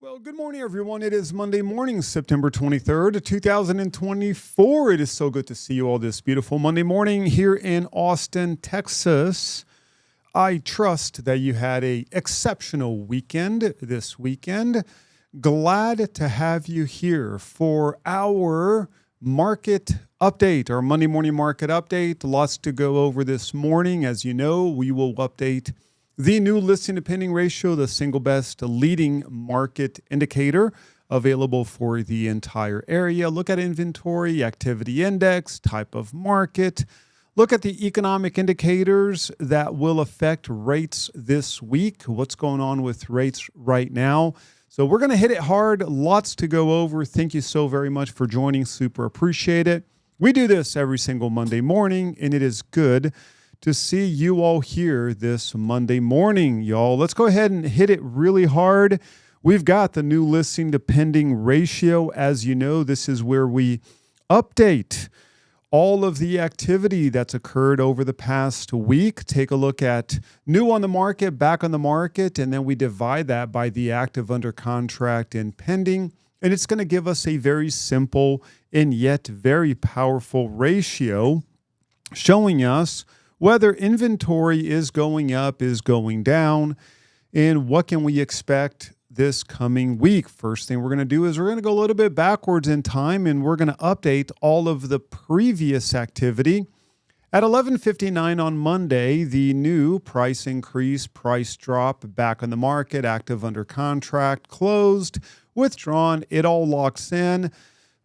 Well, good morning, everyone. It is Monday morning, September 23rd, 2024. It is so good to see you all this beautiful Monday morning here in Austin, Texas. I trust that you had an exceptional weekend this weekend. Glad to have you here for our market update, our Monday morning market update. Lots to go over this morning. As you know, we will update the new listing to pending ratio, the single best leading market indicator available for the entire area. Look at inventory, activity index, type of market. Look at the economic indicators that will affect rates this week. What's going on with rates right now? So we're going to hit it hard. Lots to go over. Thank you so very much for joining. Super appreciate it. We do this every single Monday morning, and it is good to see you all here this Monday morning, y'all. Let's go ahead and hit it really hard. We've got the new listing to pending ratio. As you know, this is where we update all of the activity that's occurred over the past week. Take a look at new on the market, back on the market, and then we divide that by the active, under contract, and pending. And it's going to give us a very simple and yet very powerful ratio showing us whether inventory is going up, is going down, and what can we expect this coming week. First thing we're going to do is we're going to go a little bit backwards in time, and we're going to update all of the previous activity. At 11:59 on Monday, the new price increase, price drop, back on the market, active, under contract, closed, withdrawn, it all locks in.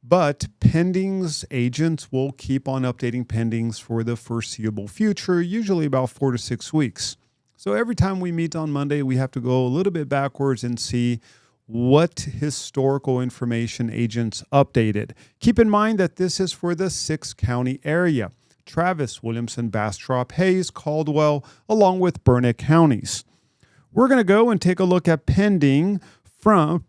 But pendings, agents will keep on updating pendings for the foreseeable future, usually about 4 to 6 weeks. So every time we meet on Monday, we have to go a little bit backwards and see what historical information agents updated. Keep in mind that this is for the 6-county area: Travis, Williamson, Bastrop, Hayes, Caldwell, along with Burnett counties. We're going to go and take a look at pending from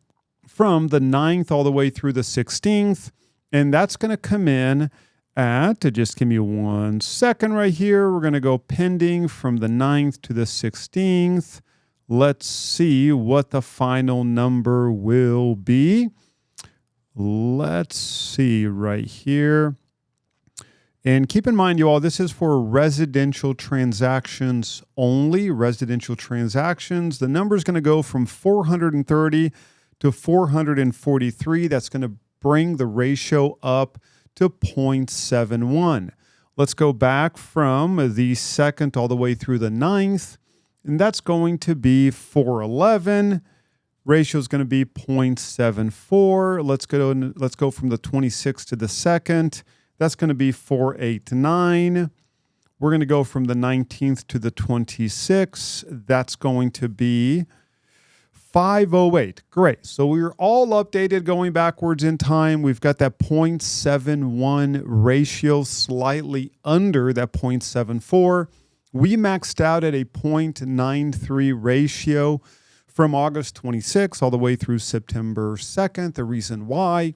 the 9th all the way through the 16th. And that's going to come in at, just give me 1 second right here. We're going to go pending from the 9th to the 16th. Let's see what the final number will be. Let's see right here. And keep in mind, you all, this is for residential transactions only. Residential transactions. The number is going to go from 430 to 443. That's going to bring the ratio up to 0.71. Let's go back from the 2nd all the way through the 9th, and that's going to be 411. Ratio is going to be 0.74. Let's go from the 26th to the 2nd. That's going to be 489. We're going to go from the 19th to the 26th. That's going to be 508. Great. So we're all updated going backwards in time. We've got that 0.71 ratio, slightly under that 0.74. We maxed out at a 0.93 ratio from August 26th all the way through September 2nd. The reason why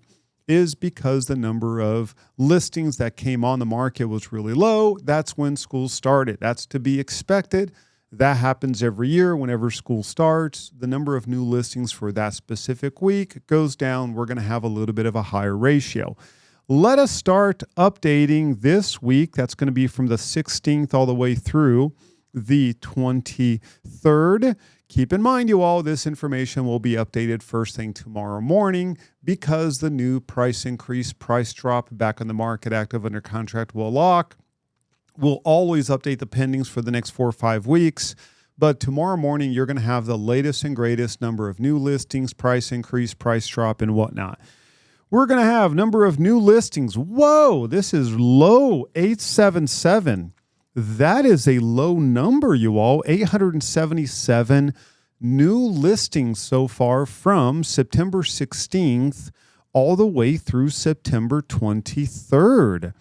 is because the number of listings that came on the market was really low. That's when school started. That's to be expected. That happens every year whenever school starts. The number of new listings for that specific week goes down. We're going to have a little bit of a higher ratio. Let us start updating this week. That's going to be from the 16th all the way through the 23rd. Keep in mind, you all, this information will be updated first thing tomorrow morning because the new price increase, price drop, back on the market, active, under contract will lock. We'll always update the pendings for the next 4 or 5 weeks, but tomorrow morning you're going to have the latest and greatest number of new listings, price increase, price drop, and whatnot. We're going to have number of new listings. Whoa, this is low, 877. That is a low number, you all. 877 new listings so far from September 16th all the way through September 23rd.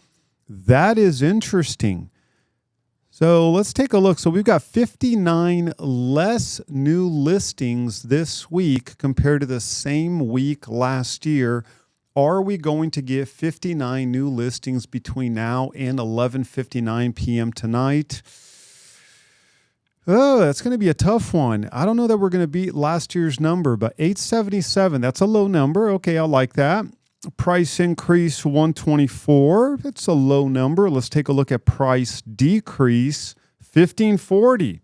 That is interesting. So let's take a look. So we've got 59 less new listings this week compared to the same week last year. Are we going to get 59 new listings between now and 11:59 p.m. tonight? Oh, that's going to be a tough one. I don't know that we're going to beat last year's number, but 877, that's a low number. Okay, I like that. Price increase 124, that's a low number. Let's take a look at price decrease 1540.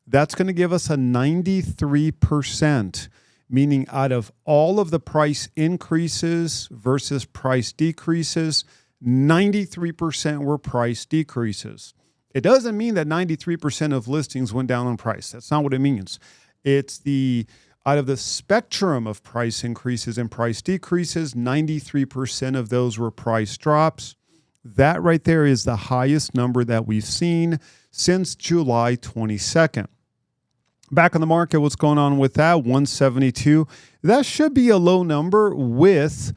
That's going to give us a 93%, meaning out of all of the price increases versus price decreases, 93% were price decreases. It doesn't mean that 93% of listings went down on price. That's not what it means. It's out of the spectrum of price increases and price decreases, 93% of those were price drops. That right there is the highest number that we've seen since July 22nd. Back on the market, what's going on with that? 172. That should be a low number with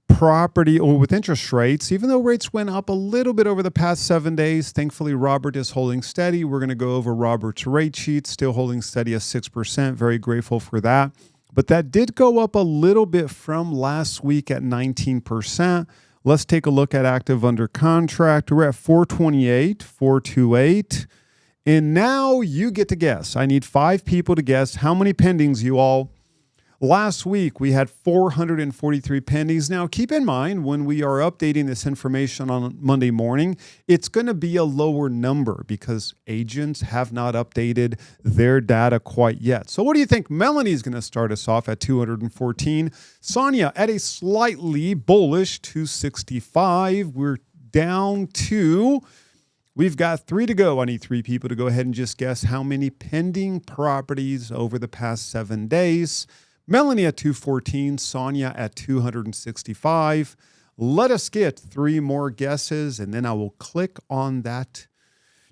property or with interest rates, even though rates went up a little bit over the past 7 days. Thankfully, Robert is holding steady. We're going to go over Robert's rate sheet, still holding steady at 6%. Very grateful for that. But that did go up a little bit from last week at 19%. Let's take a look at active under contract. We're at 428, 428. And now you get to guess. I need 5 people to guess how many pendings, you all. Last week, we had 443 pendings. Now, keep in mind, when we are updating this information on Monday morning, it's going to be a lower number because agents have not updated their data quite yet. So what do you think? Melanie's going to start us off at 214. Sonia at a slightly bullish 265. We're down to... We've got 3 to go. I need 3 people to go ahead and just guess how many pending properties over the past 7 days. Melanie at 214, Sonia at 265. Let us get 3 more guesses, and then I will click on that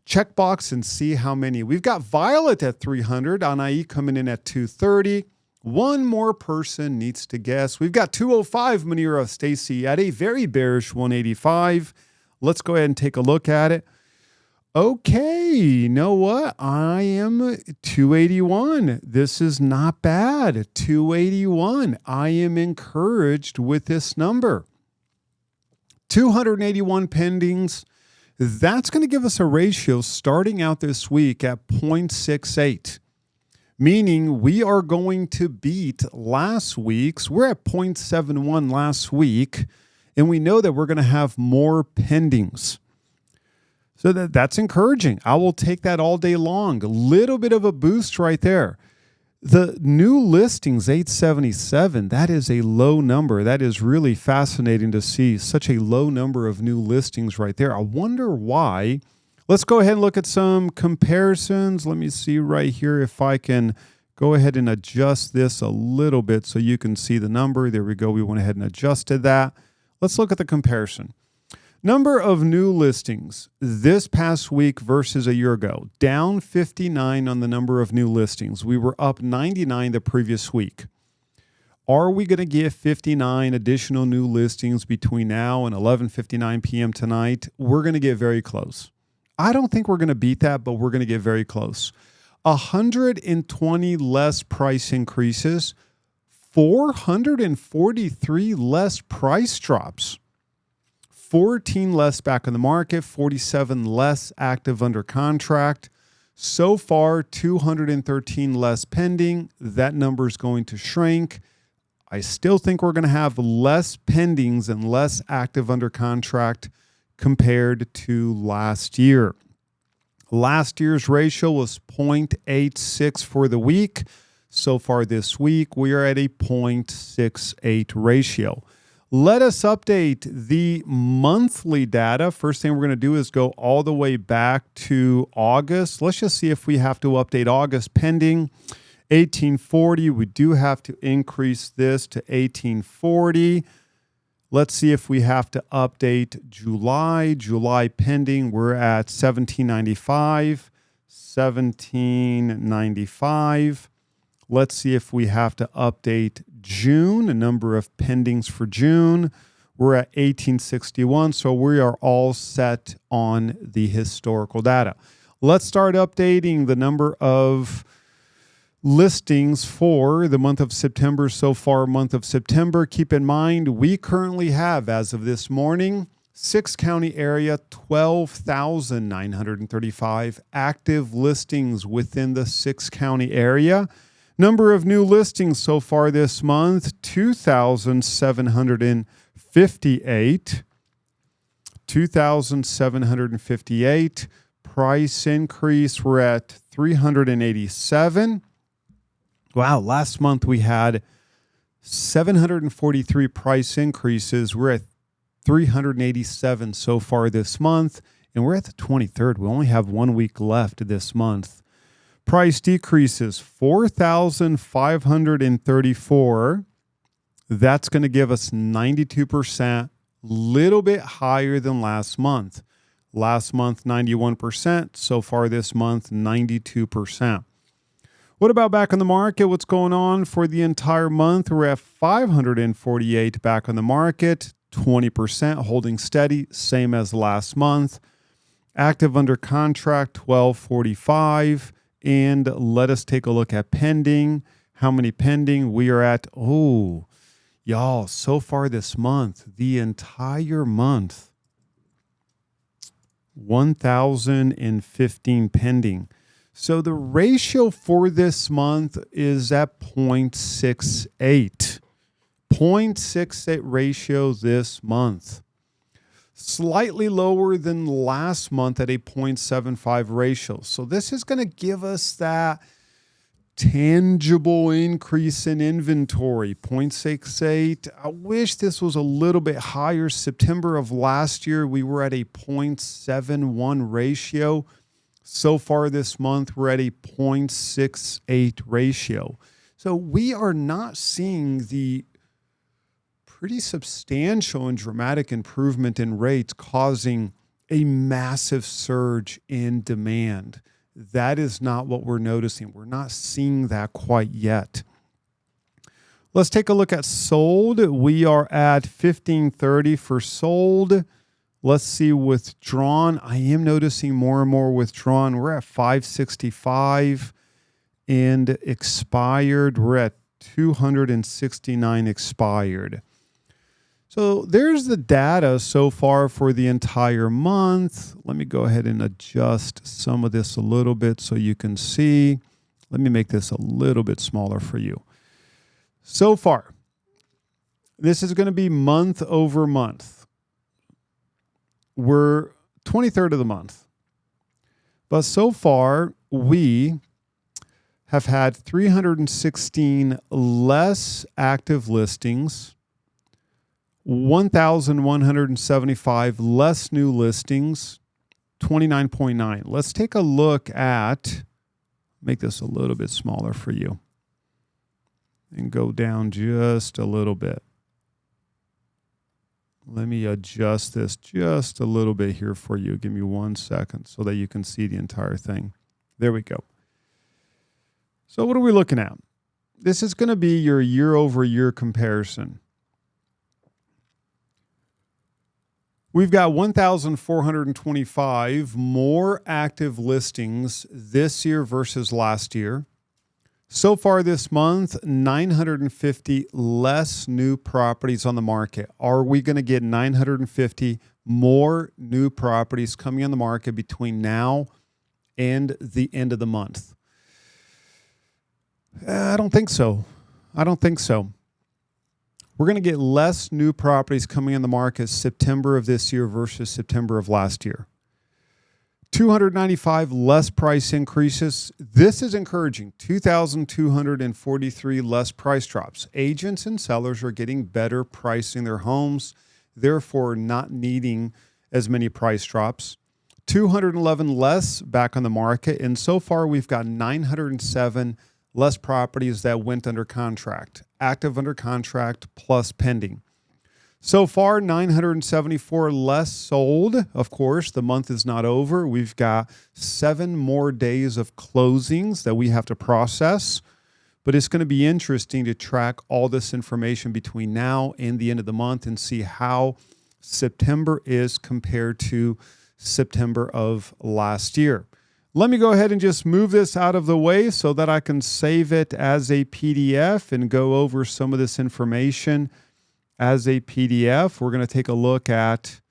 checkbox and see how many. We've got Violet at 300, Anai coming in at 230. 1 more person needs to guess. We've got 205, Manira Stacy at a very bearish 185. Let's go ahead and take a look at it. Okay, you know what? I am 281. This is not bad. 281. I am encouraged with this number. 281 pendings. That's going to give us a ratio starting out this week at 0.68, meaning we are going to beat last week's. We're at 0.71 last week, and we know that we're going to have more pendings. So that's encouraging. I will take that all day long. A little bit of a boost right there. The new listings, 877, that is a low number. That is really fascinating to see. Such a low number of new listings right there. I wonder why. Let's go ahead and look at some comparisons. Let me see right here if I can go ahead and adjust this a little bit so you can see the number. There we go. We went ahead and adjusted that. Let's look at the comparison. Number of new listings this past week versus a year ago, down 59 on the number of new listings. We were up 99 the previous week. Are we going to get 59 additional new listings between now and 11:59 p.m. tonight? We're going to get very close. I don't think we're going to beat that, but we're going to get very close. 120 less price increases, 443 less price drops. 14 less back on the market, 47 less active under contract. So far, 213 less pending. That number is going to shrink. I still think we're going to have less pendings and less active under contract compared to last year. Last year's ratio was 0.86 for the week. So far this week, we are at a 0.68 ratio. Let us update the monthly data. First thing we're going to do is go all the way back to August. Let's just see if we have to update August pending. 1840, we do have to increase this to 1840. Let's see if we have to update July. July pending, we're at 1795. 1795. Let's see if we have to update June, a number of pendings for June. We're at 1861, so we are all set on the historical data. Let's start updating the number of listings for the month of September. So far, month of September, keep in mind, we currently have, as of this morning, 6-county area, 12,935 active listings within the 6-county area. Number of new listings so far this month, 2,758. 2,758. Price increase, we're at 387. Wow, last month we had 743 price increases. We're at 387 so far this month, and we're at the 23rd. We only have 1 week left this month. Price decreases, 4,534. That's going to give us 92%, little bit higher than last month. Last month, 91%. So far this month, 92%. What about back on the market? What's going on for the entire month? We're at 548 back on the market, 20%, holding steady, same as last month. Active under contract, 1245. And let us take a look at pending. How many pending? We are at, y'all, so far this month, the entire month, 1,015 pending. So the ratio for this month is at 0.68. 0.68 ratio this month. Slightly lower than last month at a 0.75 ratio. So this is going to give us that tangible increase in inventory, 0.68. I wish this was a little bit higher. September of last year, we were at a 0.71 ratio. So far this month, we're at a 0.68 ratio. So we are not seeing the pretty substantial and dramatic improvement in rates causing a massive surge in demand. That is not what we're noticing. We're not seeing that quite yet. Let's take a look at sold. We are at 1530 for sold. Let's see withdrawn. I am noticing more and more withdrawn. We're at 565 and expired. We're at 269 expired. So there's the data so far for the entire month. Let me go ahead and adjust some of this a little bit so you can see. Let me make this a little bit smaller for you. So far, this is going to be month over month. We're 23rd of the month. But so far, we have had 316 less active listings, 1,175 less new listings, 29.9. Let's take a look at, make this a little bit smaller for you, and go down just a little bit. Let me adjust this just a little bit here for you. Give me 1 second so that you can see the entire thing. There we go. So what are we looking at? This is going to be your year-over-year comparison. We've got 1,425 more active listings this year versus last year. So far this month, 950 less new properties on the market. Are we going to get 950 more new properties coming on the market between now and the end of the month? I don't think so. We're going to get less new properties coming on the market September of this year versus September of last year. 295 less price increases. This is encouraging. 2,243 less price drops. Agents and sellers are getting better pricing their homes, therefore not needing as many price drops. 211 less back on the market. And so far, we've got 907 less properties that went under contract, active under contract plus pending. So far, 974 less sold. Of course, the month is not over. We've got 7 more days of closings that we have to process. But it's going to be interesting to track all this information between now and the end of the month and see how September is compared to September of last year. Let me go ahead and just move this out of the way so that I can save it as a PDF and go over some of this information as a PDF. We're going to take a look at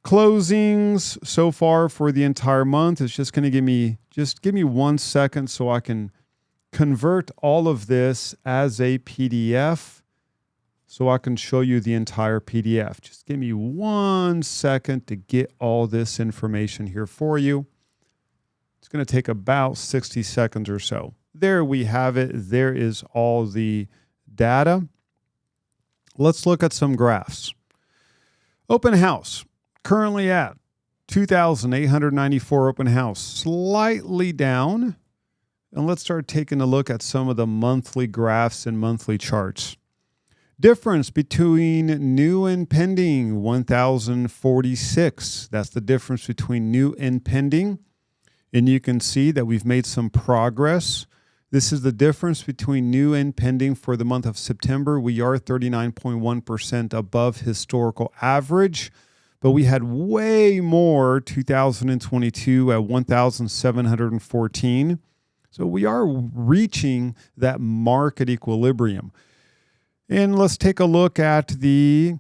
Closings so far for the entire month is just going to give me 1 second so I can convert all of this as a PDF so I can show you the entire PDF. Just give me 1 second to get all this information here for you. It's going to take about 60 seconds or so. There we have it. There is all the data. Let's look at some graphs. Open house, currently at 2,894 open house, slightly down. And let's start taking a look at some of the monthly graphs and monthly charts. Difference between new and pending, 1,046. That's the difference between new and pending. And you can see that we've made some progress. This is the difference between new and pending for the month of September. We are 39.1% above historical average, but we had way more 2022 at 1,714. So we are reaching that market equilibrium. And let's take a look at the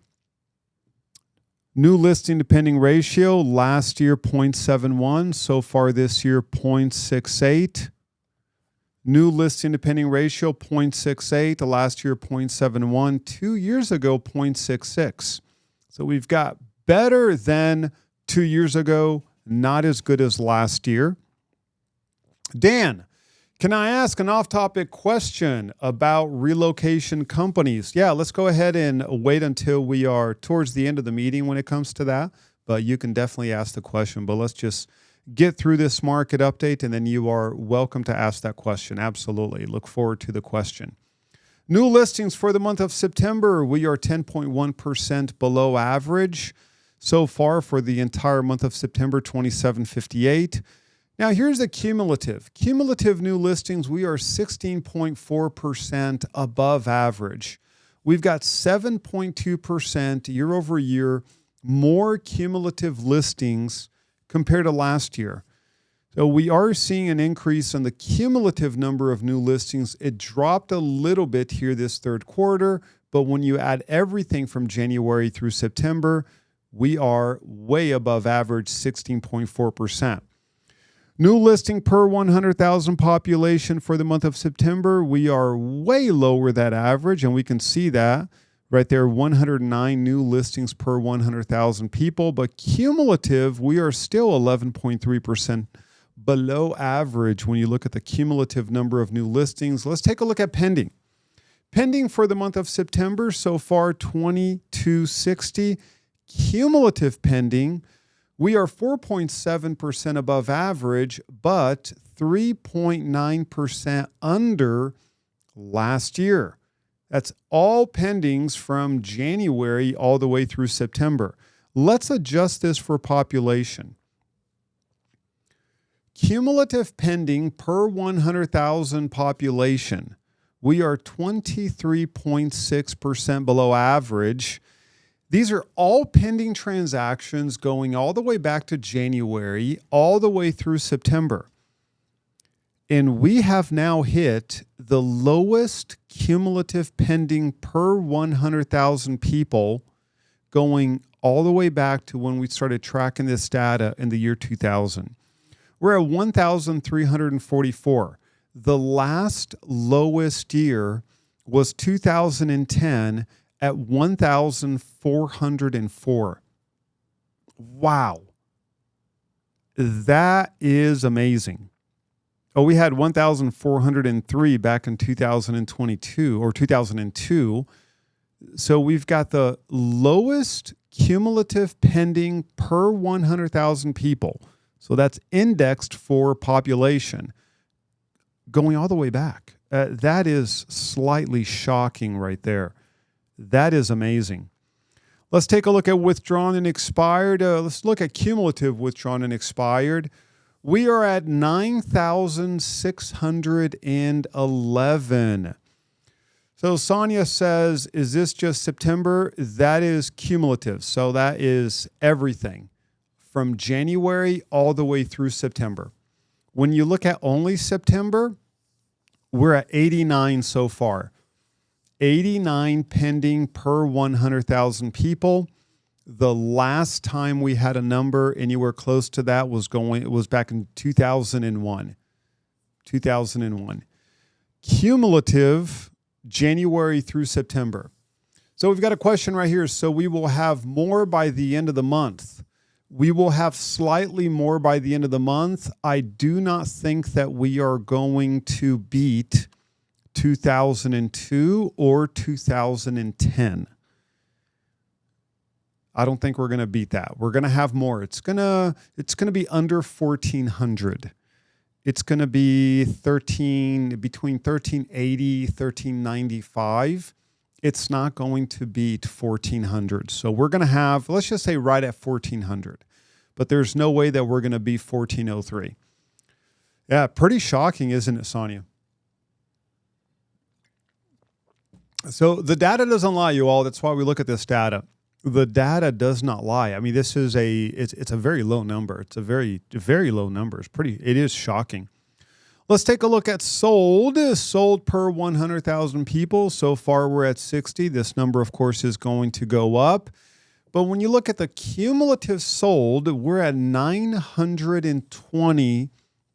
new listing to pending ratio. Last year, 0.71. So far this year, 0.68. New listing to pending ratio, 0.68. Last year, 0.71. 2 years ago, 0.66. So we've got better than 2 years ago, not as good as last year. Dan, can I ask an off-topic question about relocation companies? Yeah, let's go ahead and wait until we are towards the end of the meeting when it comes to that. But you can definitely ask the question. But let's just get through this market update, and then you are welcome to ask that question. Absolutely. Look forward to the question. New listings for the month of September, we are 10.1% below average. So far for the entire month of September, 2,758. Now, here's the cumulative. Cumulative new listings, we are 16.4% above average. We've got 7.2% year over year more cumulative listings compared to last year. So we are seeing an increase in the cumulative number of new listings. It dropped a little bit here this third quarter, but when you add everything from January through September, we are way above average, 16.4%. New listing per 100,000 population for the month of September, we are way lower than average, and we can see that right there, 109 new listings per 100,000 people. But cumulative, we are still 11.3% below average when you look at the cumulative number of new listings. Let's take a look at pending. Pending for the month of September, so far 2,260. Cumulative pending, we are 4.7% above average, but 3.9% under last year. That's all pendings from January all the way through September. Let's adjust this for population. Cumulative pending per 100,000 population, we are 23.6% below average. These are all pending transactions going all the way back to January, all the way through September. And we have now hit the lowest cumulative pending per 100,000 people going all the way back to when we started tracking this data in the year 2000. We're at 1,344. The last lowest year was 2010 at 1,404. Wow. That is amazing. Oh, we had 1,403 back in 2022 or 2002. So we've got the lowest cumulative pending per 100,000 people. So that's indexed for population going all the way back. That is slightly shocking right there. That is amazing. Let's take a look at withdrawn and expired. Let's look at cumulative withdrawn and expired. We are at 9,611. So Sonia says, is this just September? That is cumulative. So that is everything from January all the way through September. When you look at only September, we're at 89 so far. 89 pending per 100,000 people. The last time we had a number anywhere close to that was back in 2001. 2001. Cumulative January through September. So we've got a question right here. So we will have more by the end of the month. We will have slightly more by the end of the month. I do not think that we are going to beat 2002 or 2010. I don't think we're going to beat that. We're going to have more. It's going to be under 1400. It's going to be between 1380, 1395. It's not going to beat 1400. So we're going to have, let's just say right at 1400. But there's no way that we're going to beat 1403. Yeah, pretty shocking, isn't it, Sonia? So the data doesn't lie, you all. That's why we look at this data. The data does not lie. I mean, this is it's a very low number. It's a very, very low number. It is shocking. Let's take a look at sold per 100,000 people. So far, we're at 60. This number, of course, is going to go up. But when you look at the cumulative sold, we're at 920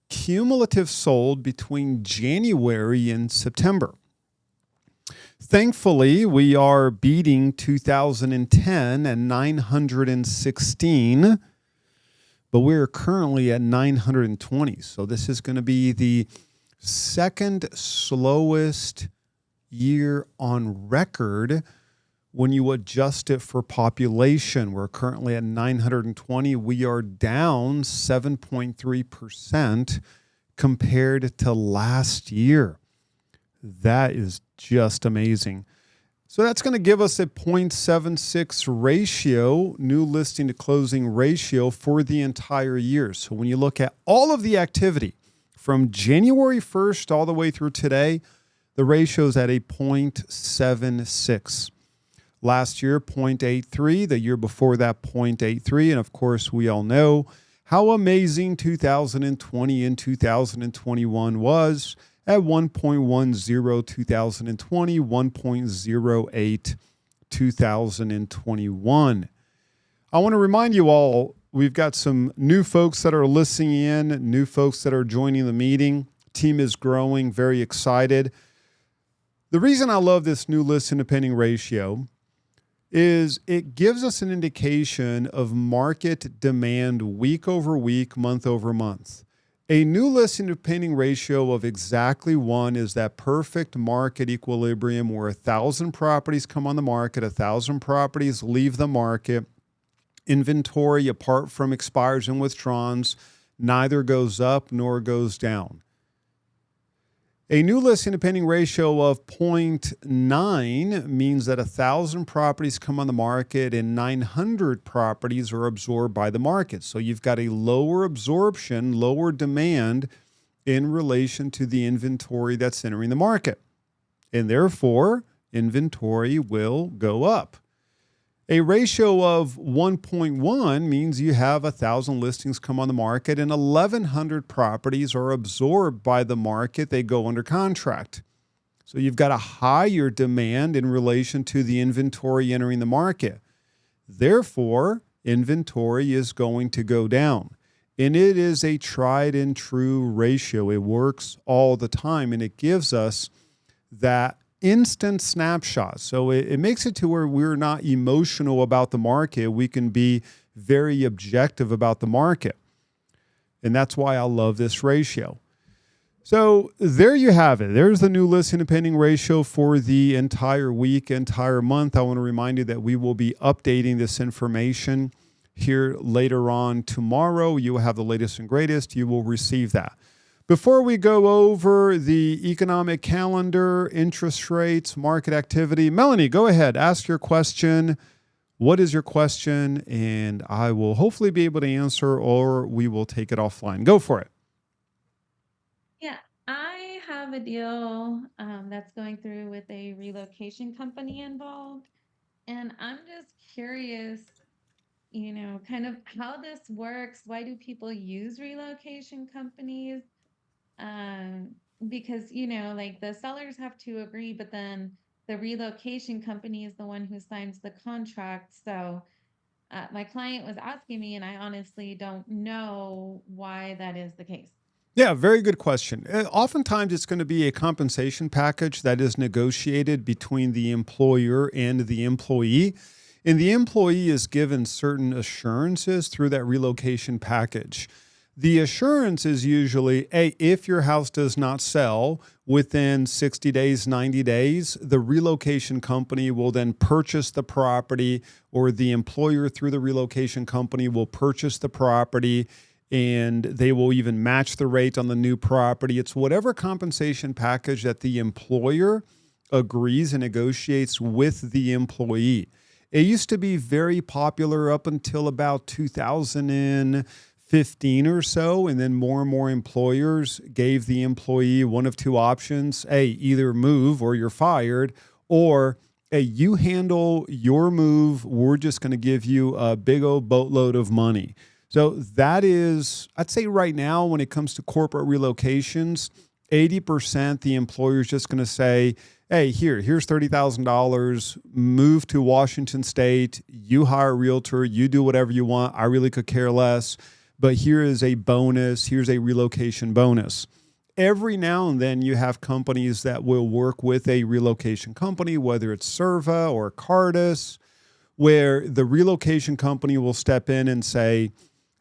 cumulative sold between January and September. Thankfully, we are beating 2010 and 916, but we're currently at 920. So this is going to be the second slowest year on record when you adjust it for population. We're currently at 920. We are down 7.3% compared to last year. That is just amazing. So that's going to give us a 0.76 ratio, new listing to closing ratio for the entire year. So when you look at all of the activity from January 1st all the way through today, the ratio is at a 0.76. Last year, 0.83. The year before that, 0.83. And of course, we all know how amazing 2020 and 2021 was. At 1.10 2020, 1.08 2021. I want to remind you all, we've got some new folks that are listening in, new folks that are joining the meeting. Team is growing, very excited. The reason I love this new listing to pending ratio is it gives us an indication of market demand week over week, month over month. A new listing to pending ratio of exactly 1 is that perfect market equilibrium where 1,000 properties come on the market, 1,000 properties leave the market. Inventory, apart from expires and withdrawals, neither goes up nor goes down. A new listing to pending ratio of 0.9 means that 1,000 properties come on the market and 900 properties are absorbed by the market. So you've got a lower absorption, lower demand in relation to the inventory that's entering the market. And therefore, inventory will go up. A ratio of 1.1 means you have 1,000 listings come on the market and 1,100 properties are absorbed by the market. They go under contract. So you've got a higher demand in relation to the inventory entering the market. Therefore, inventory is going to go down. And it is a tried and true ratio. It works all the time, and it gives us that instant snapshot. So it makes it to where we're not emotional about the market. We can be very objective about the market. And that's why I love this ratio. So there you have it. There's the new listing to pending ratio for the entire week, entire month. I want to remind you that we will be updating this information here later on tomorrow. You will have the latest and greatest. You will receive that. Before we go over the economic calendar, interest rates, market activity, Melanie, go ahead. Ask your question. What is your question? And I will hopefully be able to answer, or we will take it offline. Go for it. Yeah, I have a deal that's going through with a relocation company involved. And I'm just curious, kind of how this works. Why do people use relocation companies? Um, because, like the sellers have to agree, but then the relocation company is the one who signs the contract. So My client was asking me, and I honestly don't know why that is the case. Yeah, very good question. Oftentimes, it's going to be a compensation package that is negotiated between the employer and the employee. And the employee is given certain assurances through that relocation package. The assurance is usually, hey, if your house does not sell within 60 days, 90 days, the relocation company will then purchase the property, or the employer through the relocation company will purchase the property, and they will even match the rate on the new property. It's whatever compensation package that the employer agrees and negotiates with the employee. It used to be very popular up until about 2015 or so, and then more and more employers gave the employee one of two options. Hey, either move or you're fired, or hey, you handle your move. We're just going to give you a big old boatload of money. So that is, I'd say right now, when it comes to corporate relocations, 80% the employer is just going to say, hey, here's $30,000, move to Washington State, you hire a realtor, you do whatever you want. I really could care less, but here is a bonus. Here's a relocation bonus. Every now and then you have companies that will work with a relocation company, whether it's Serva or Cardis, where the relocation company will step in and say,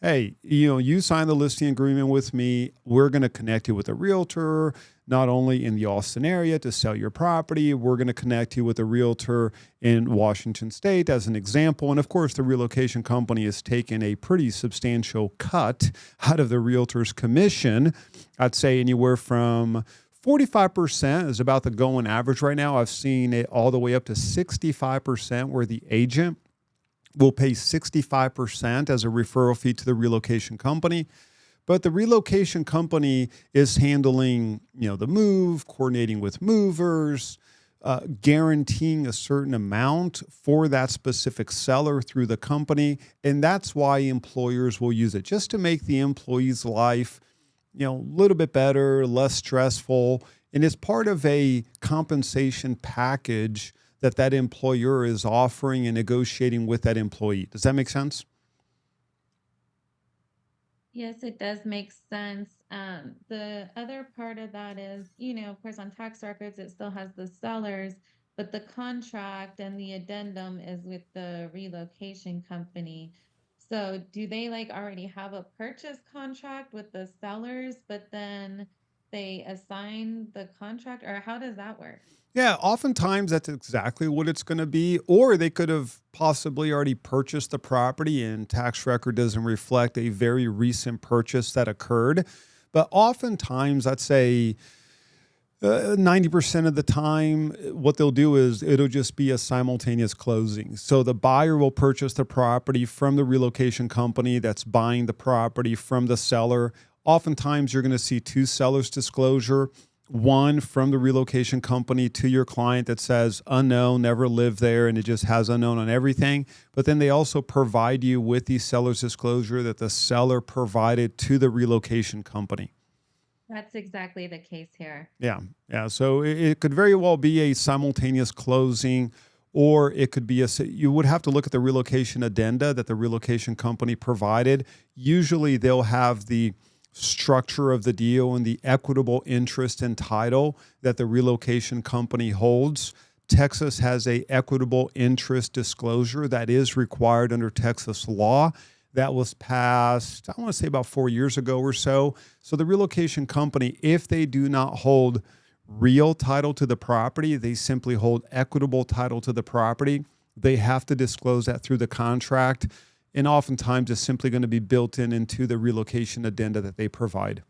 hey, you signed the listing agreement with me. We're going to connect you with a realtor, not only in the Austin area to sell your property. We're going to connect you with a realtor in Washington State as an example. And of course, the relocation company has taken a pretty substantial cut out of the realtor's commission. I'd say anywhere from 45% is about the going average right now. I've seen it all the way up to 65%, where the agent will pay 65% as a referral fee to the relocation company. But the relocation company is handling, the move, coordinating with movers, guaranteeing a certain amount for that specific seller through the company. And that's why employers will use it, just to make the employee's life, a little bit better, less stressful. And it's part of a compensation package that employer is offering and negotiating with that employee. Does that make sense? Yes, it does make sense. The other part of that is, of course, on tax records, it still has the sellers, but the contract and the addendum is with the relocation company. So do they like already have a purchase contract with the sellers, but then they assign the contract, or how does that work? Yeah, oftentimes that's exactly what it's going to be. Or they could have possibly already purchased the property and tax record doesn't reflect a very recent purchase that occurred. But oftentimes, I'd say 90% of the time, what they'll do is it'll just be a simultaneous closing. So the buyer will purchase the property from the relocation company that's buying the property from the seller. Oftentimes, you're going to see two sellers disclosure, one from the relocation company to your client that says unknown, never lived there, and it just has unknown on everything. But then they also provide you with the seller's disclosure that the seller provided to the relocation company. That's exactly the case here. Yeah. Yeah. So it could very well be a simultaneous closing, or it could be you would have to look at the relocation addenda that the relocation company provided. Usually they'll have the structure of the deal and the equitable interest and title that the relocation company holds. Texas has a equitable interest disclosure that is required under Texas law. That was passed, I want to say about 4 years ago or so. So the relocation company, if they do not hold real title to the property, they simply hold equitable title to the property. They have to disclose that through the contract. And oftentimes it's simply going to be built into the relocation addenda that they provide.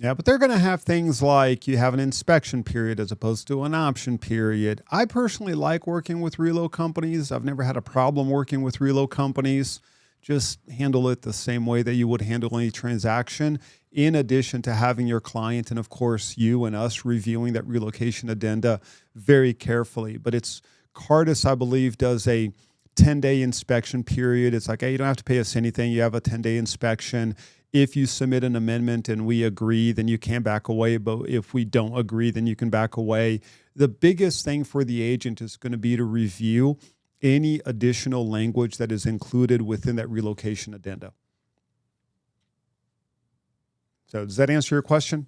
Yeah, but they're going to have things like you have an inspection period as opposed to an option period. I personally like working with relo companies. I've never had a problem working with relo companies. Just handle it the same way that you would handle any transaction, in addition to having your client and, of course, you and us reviewing that relocation addenda very carefully. But it's Cardis, I believe, does a 10-day inspection period. It's like, hey, you don't have to pay us anything. You have a 10-day inspection. If you submit an amendment and we agree, then you can back away. But if we don't agree, then you can back away. The biggest thing for the agent is going to be to review any additional language that is included within that relocation addenda. So does that answer your question?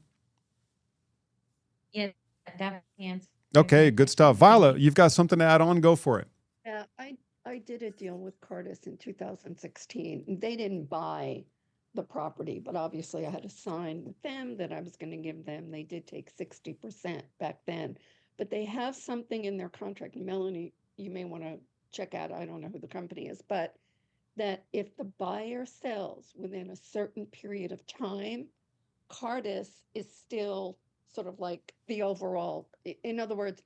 Yeah, definitely answers Okay, my good stuff. question. Thank Violet, you. you've got something to add on. Go for it. Yeah, I did a deal with Cardis in 2016. They didn't buy the property, but obviously I had a sign with them that I was going to give them. They did take 60% back then, but they have something in their contract. Melanie, you may want to check out, I don't know who the company is, but that if the buyer sells within a certain period of time, Cardis is still sort of like the overall. In other words,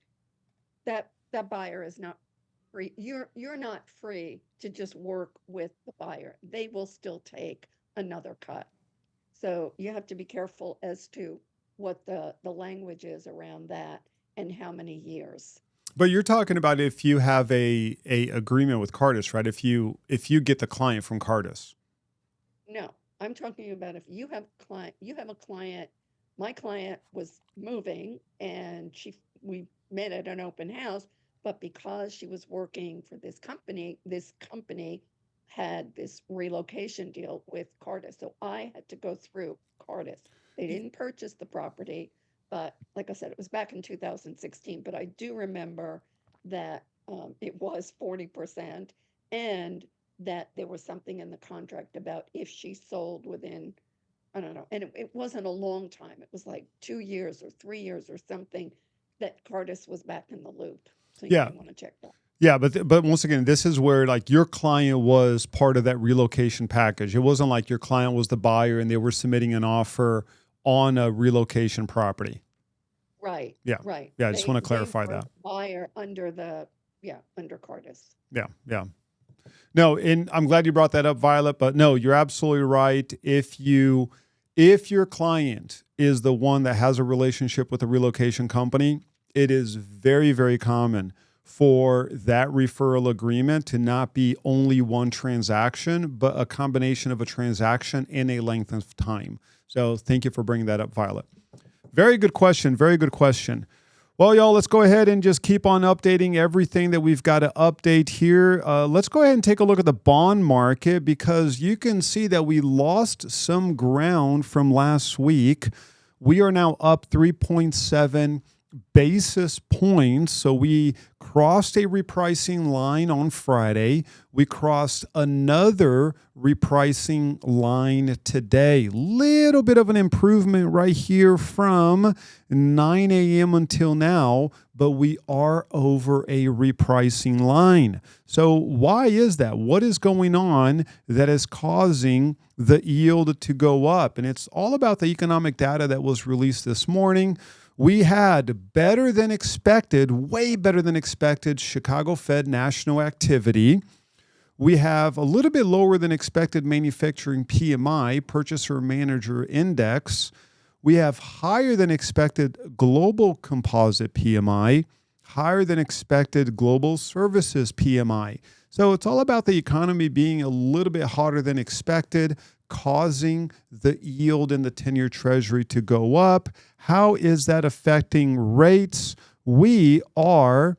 that buyer is not free. You're not free to just work with the buyer. They will still take another cut. So you have to be careful as to what the language is around that and how many years. But you're talking about if you have a agreement with Cardis, right? If you get the client from Cardis. No, I'm talking about if you have a client, my client was moving and we met at an open house, but because she was working for this company had this relocation deal with Cardis. So I had to go through Cardis. They didn't purchase the property, but like I said, it was back in 2016. But I do remember that it was 40% and that there was something in the contract about if she sold within, I don't know, and it wasn't a long time. It was like 2 years or 3 years or something that Cardis was back in the loop. So you Yeah. may want to check that. Yeah, but once again, this is where like your client was part of that relocation package. It wasn't like your client was the buyer and they were submitting an offer on a relocation property. Right. Yeah. Right. Yeah, I just want to clarify they were that. a buyer under under Cardis. Yeah, yeah. No, and I'm glad you brought that up, Violet, but no, you're absolutely right. If your client is the one that has a relationship with a relocation company, it is very, very common for that referral agreement to not be only one transaction, but a combination of a transaction and a length of time. So thank you for bringing that up, Violet. Very good question. Very good question. Well, y'all, let's go ahead and just keep on updating everything that we've got to update here. Let's go ahead and take a look at the bond market because you can see that we lost some ground from last week. We are now up 3.7 basis points. So we crossed a repricing line on Friday. We crossed another repricing line today. Little bit of an improvement right here from 9 a.m. until now, but we are over a repricing line. So why is that? What is going on that is causing the yield to go up? And it's all about the economic data that was released this morning. We had better than expected, way better than expected Chicago Fed national activity. We have a little bit lower than expected manufacturing PMI, Purchaser Manager Index. We have higher than expected global composite PMI, higher than expected global services PMI. So it's all about the economy being a little bit hotter than expected, causing the yield in the 10-year Treasury to go up. How is that affecting rates? We are,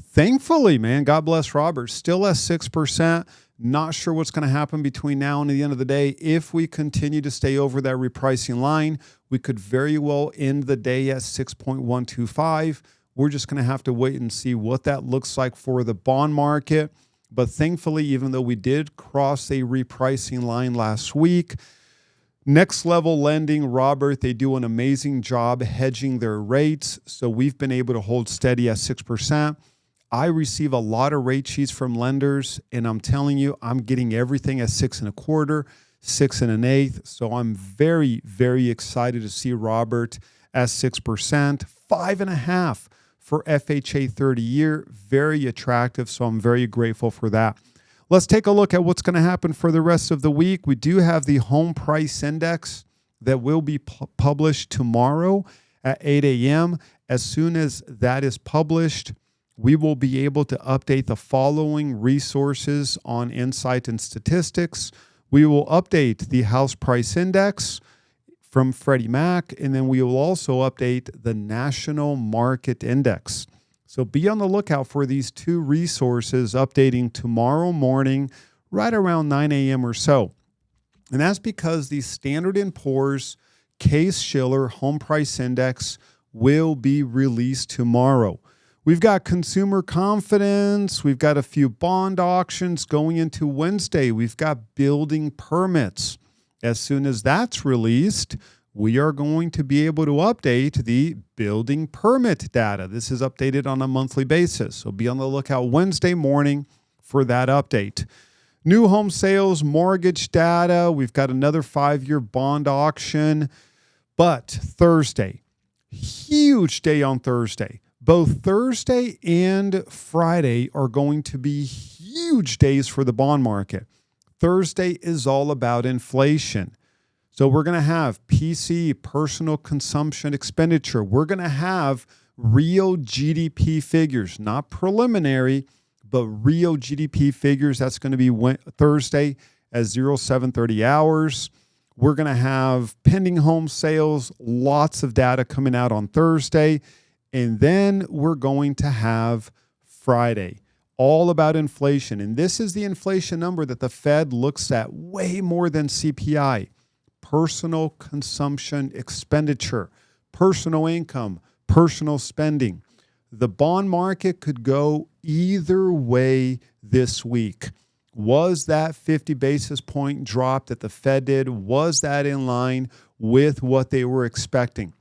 thankfully, man, God bless Robert, still at 6%. Not sure what's going to happen between now and the end of the day. If we continue to stay over that repricing line, we could very well end the day at 6.125. We're just going to have to wait and see what that looks like for the bond market. But thankfully, even though we did cross a repricing line last week, Next Level Lending, Robert, they do an amazing job hedging their rates. So we've been able to hold steady at 6%. I receive a lot of rate sheets from lenders, and I'm telling you, I'm getting everything at 6.25, 6 1/8. So I'm very, very excited to see Robert at 6%, 5.5 for FHA 30-year, very attractive. So I'm very grateful for that. Let's take a look at what's going to happen for the rest of the week. We do have the home price index that will be published tomorrow at 8 a.m. As soon as that is published, we will be able to update the following resources on insight and statistics. We will update the house price index from Freddie Mac, and then we will also update the national market index. So be on the lookout for these two resources updating tomorrow morning, right around 9 a.m. or so. And that's because the Standard & Poor's Case-Shiller Home Price Index will be released tomorrow. We've got consumer confidence. We've got a few bond auctions going into Wednesday. We've got building permits. As soon as that's released, we are going to be able to update the building permit data. This is updated on a monthly basis. So be on the lookout Wednesday morning for that update. New home sales, mortgage data. We've got another 5-year bond auction. But Thursday, huge day on Thursday. Both Thursday and Friday are going to be huge days for the bond market. Thursday is all about inflation. So we're going to have PCE, personal consumption expenditure. We're going to have real GDP figures, not preliminary, but real GDP figures. That's going to be Thursday at 0730 hours. We're going to have pending home sales, lots of data coming out on Thursday. And then we're going to have Friday, all about inflation. And this is the inflation number that the Fed looks at way more than CPI. Personal consumption expenditure, personal income, personal spending. The bond market could go either way this week. Was that 50 basis point drop that the Fed did, was that in line with what they were expecting?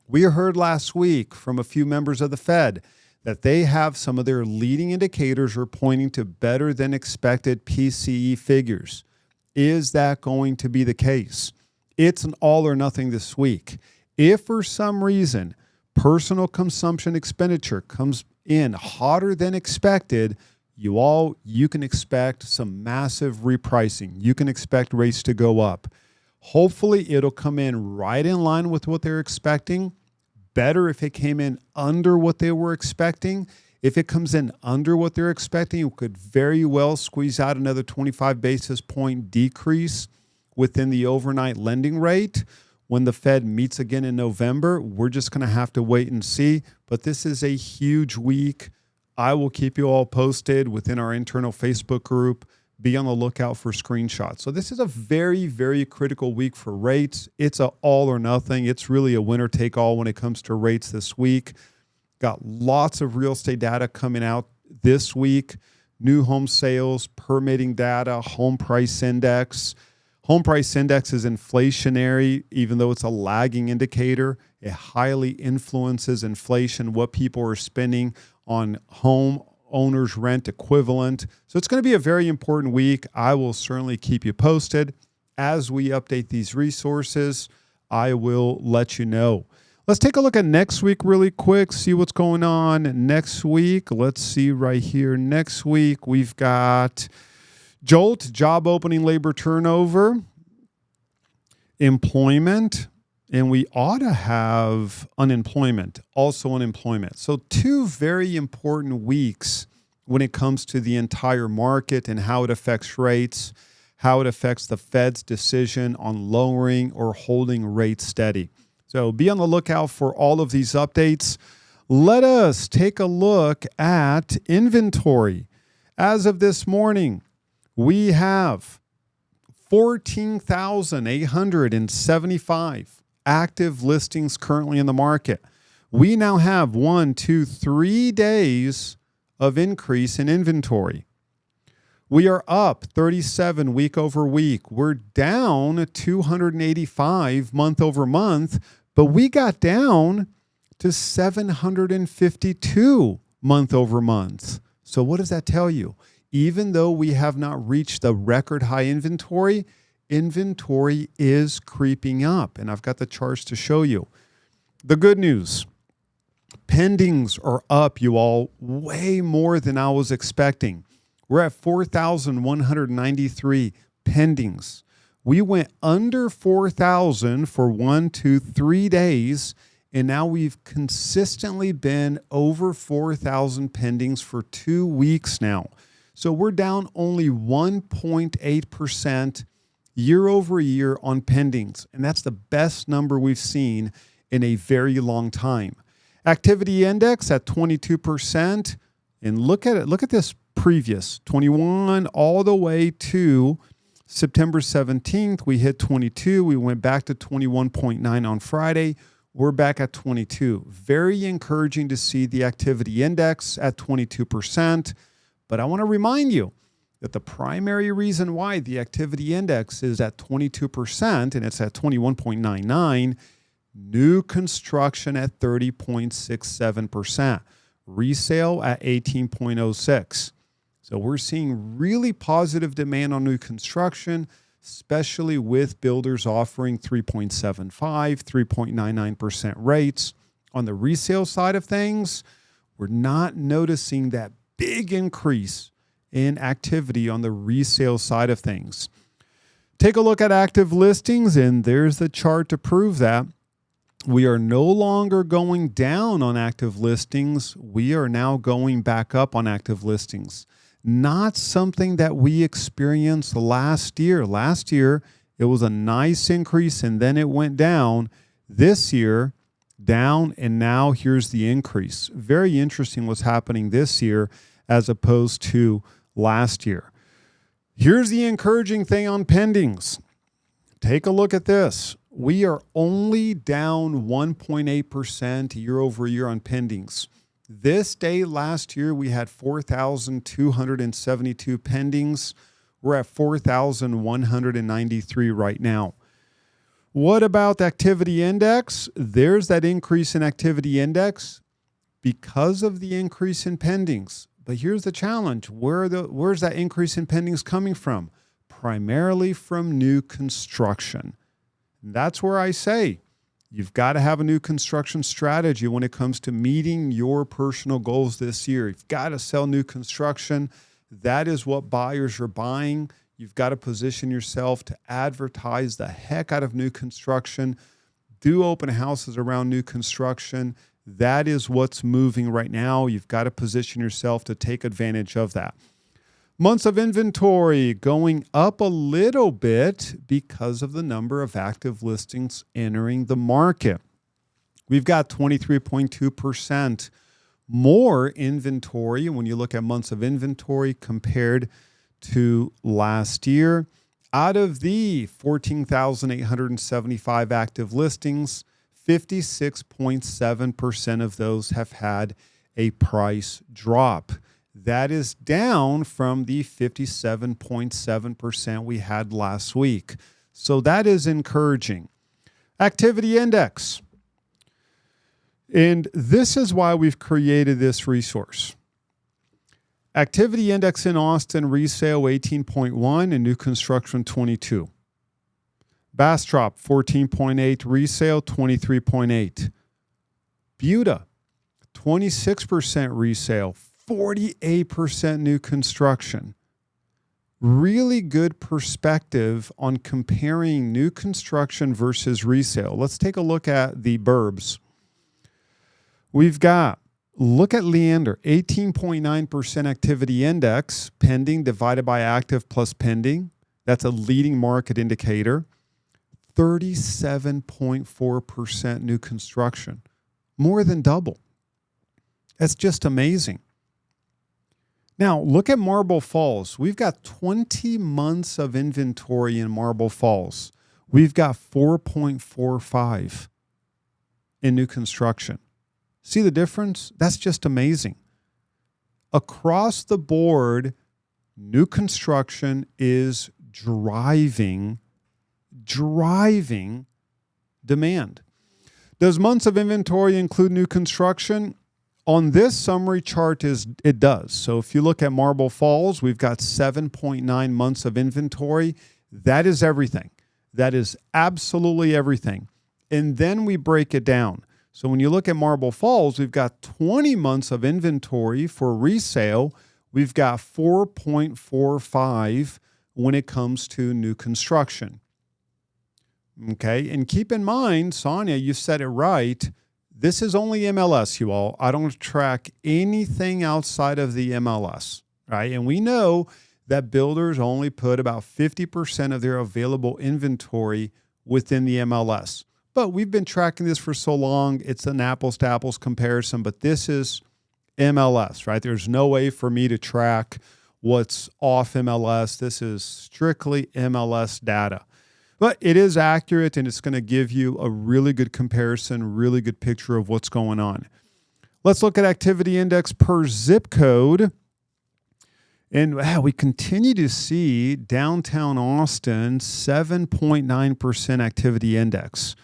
We heard last week from a few members of the Fed that they have some of their leading indicators are pointing to better than expected PCE figures. Is that going to be the case? It's an all or nothing this week. If for some reason personal consumption expenditure comes in hotter than expected, you can expect some massive repricing. You can expect rates to go up. Hopefully it'll come in right in line with what they're expecting. Better if it came in under what they were expecting. If it comes in under what they're expecting, it could very well squeeze out another 25 basis point decrease within the overnight lending rate. When the Fed meets again in November, we're just going to have to wait and see. But this is a huge week. I will keep you all posted within our internal Facebook group. Be on the lookout for screenshots. So this is a very, very critical week for rates. It's a all or nothing. It's really a winner take all when it comes to rates this week. Got lots of real estate data coming out this week. New home sales, permitting data, home price index. Home price index is inflationary, even though it's a lagging indicator. It highly influences inflation, what people are spending on home owner's rent equivalent. So it's going to be a very important week. I will certainly keep you posted. As we update these resources, I will let you know. Let's take a look at next week really quick, see what's going on next week. Let's see right here. Next week, we've got JOLT, job opening labor turnover, employment, and we ought to have unemployment, also unemployment. So 2 very important weeks when it comes to the entire market and how it affects rates, how it affects the Fed's decision on lowering or holding rates steady. So be on the lookout for all of these updates. Let us take a look at inventory. As of this morning, we have 14,875 active listings currently in the market. We now have 3 days of increase in inventory. We are up 37 week over week. We're down 285 month over month, but we got down to 752 month over month. So what does that tell you? Even though we have not reached the record high inventory, inventory is creeping up. And I've got the charts to show you. The good news, pendings are up, you all, way more than I was expecting. We're at 4,193 pendings. We went under 4,000 for 3 days, and now we've consistently been over 4,000 pendings for 2 weeks now. So we're down only 1.8% year over year on pendings. And that's the best number we've seen in a very long time. Activity index at 22%. And look at it. Look at this previous 21 all the way to September 17th. We hit 22. We went back to 21.9 on Friday. We're back at 22. Very encouraging to see the activity index at 22%. But I want to remind you that the primary reason why the activity index is at 22% and it's at 21.99, new construction at 30.67%, resale at 18.06. So we're seeing really positive demand on new construction, especially with builders offering 3.75, 3.99% rates. On the resale side of things, we're not noticing that big increase in activity on the resale side of things. Take a look at active listings, and there's the chart to prove that. We are no longer going down on active listings. We are now going back up on active listings. Not something that we experienced last year. Last year, it was a nice increase and then it went down. This year, down, and now here's the increase. Very interesting what's happening this year as opposed to last year. Here's the encouraging thing on pendings. Take a look at this. We are only down 1.8% year over year on pendings. This day last year, we had 4,272 pendings. We're at 4,193 right now. What about the activity index? There's that increase in activity index because of the increase in pendings. But here's the challenge. Where's that increase in pendings coming from? Primarily from new construction. That's where I say you've got to have a new construction strategy when it comes to meeting your personal goals this year. You've got to sell new construction. That is what buyers are buying. You've got to position yourself to advertise the heck out of new construction. Do open houses around new construction. That is what's moving right now. You've got to position yourself to take advantage of that. Months of inventory going up a little bit because of the number of active listings entering the market. We've got 23.2% more inventory when you look at months of inventory compared to last year. Out of the 14,875 active listings, 56.7% of those have had a price drop. That is down from the 57.7% we had last week. So that is encouraging. Activity index. And this is why we've created this resource. Activity index in Austin, resale 18.1 and new construction 22. Bastrop 14.8, resale 23.8. Buda 26% resale, 48% new construction. Really good perspective on comparing new construction versus resale. Let's take a look at the burbs. Look at Leander, 18.9% activity index, pending divided by active plus pending. That's a leading market indicator. 37.4% new construction, more than double. That's just amazing. Now, look at Marble Falls. We've got 20 months of inventory in Marble Falls. We've got 4.45 in new construction. See the difference? That's just amazing. Across the board, new construction is driving demand. Does months of inventory include new construction? On this summary chart, it does. So if you look at Marble Falls, we've got 7.9 months of inventory. That is everything. That is absolutely everything. And then we break it down. So when you look at Marble Falls, we've got 20 months of inventory for resale. We've got 4.45 when it comes to new construction. Okay, and keep in mind, Sonia, you said it right. This is only MLS, you all. I don't track anything outside of the MLS, right? And we know that builders only put about 50% of their available inventory within the MLS. But we've been tracking this for so long, it's an apples to apples comparison, but this is MLS, right? There's no way for me to track what's off MLS. This is strictly MLS data. But it is accurate, and it's going to give you a really good comparison, really good picture of what's going on. Let's look at activity index per zip code. And we continue to see downtown Austin 7.9% activity index.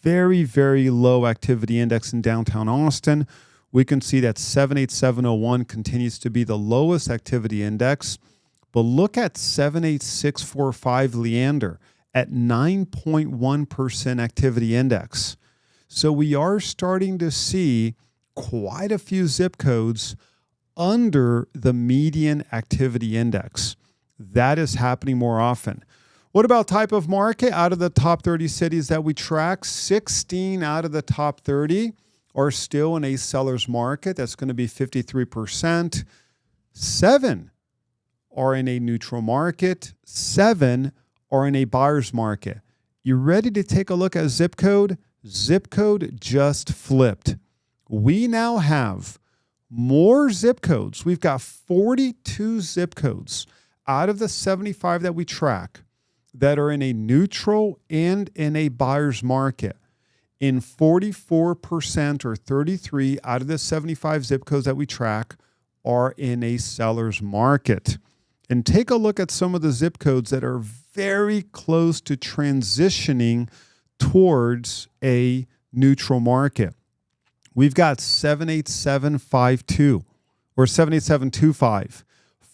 Very, very low activity index in downtown Austin. We can see that 78701 continues to be the lowest activity index. But look at 78645 Leander at 9.1% activity index. So we are starting to see quite a few zip codes under the median activity index. That is happening more often. What about type of market? Out of the top 30 cities that we track, 16 out of the top 30 are still in a seller's market. That's going to be 53%. 7 are in a neutral market. 7 are in a buyer's market. You ready to take a look at zip code? Zip code just flipped. We now have more zip codes. We've got 42 zip codes out of the 75 that we track that are in a neutral and in a buyer's market. In 44% or 33 out of the 75 zip codes that we track are in a seller's market. And take a look at some of the zip codes that are very close to transitioning towards a neutral market. We've got 78752 or 78725,